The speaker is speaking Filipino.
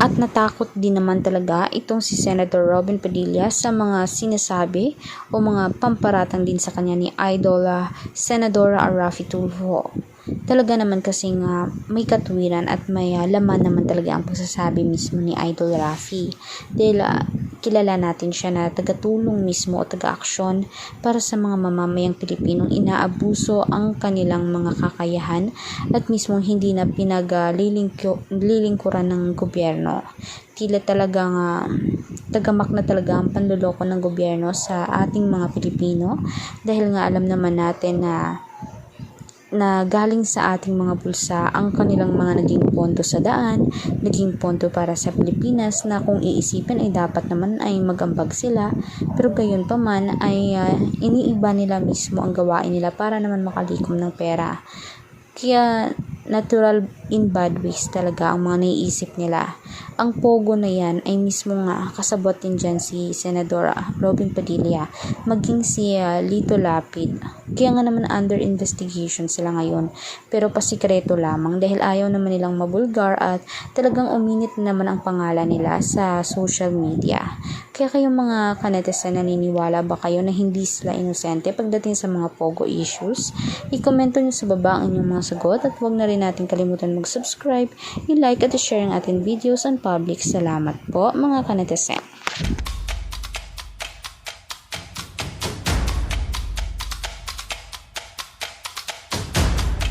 At natakot din naman talaga itong si Senator Robin Padilla sa mga sinasabi o mga pamparatang din sa kanya ni Idol Senadora Raffy Tulfo. Talaga naman kasing may katwiran at may laman naman talaga ang pagsasabi mismo ni Idol Raffy. Dahil kilala natin siya na tagatulong mismo o taga-aksyon para sa mga mamamayang Pilipinong inaabuso ang kanilang mga kakayahan at mismo hindi na pinaglilingkuran ng gobyerno. Tila talagang tagamak na talaga ang panloloko ng gobyerno sa ating mga Pilipino dahil nga alam naman natin na galing sa ating mga bulsa ang kanilang mga naging pondo sa daan, naging pondo para sa Pilipinas na kung iisipin ay dapat naman ay magambag sila, pero gayon pa man ay iniiba nila mismo ang gawain nila para naman makalikom ng pera. Kaya natural in bad ways talaga ang mga naiisip nila. Ang pogo na yan ay mismo nga kasabot din dyan si Senadora Robin Padilla, maging si Lito Lapid. Kaya nga naman under investigation sila ngayon, pero pasikreto lamang dahil ayaw naman nilang mabulgar at talagang uminit naman ang pangalan nila sa social media. Kaya kayong mga kanetizen, naniniwala ba kayo na hindi sila inosente pagdating sa mga pogo issues? I-komento nyo sa baba ang inyong mga sagot at huwag na rin natin kalimutan mag-subscribe, i-like at i-share ang ating videos on public. Salamat po mga kanetizen.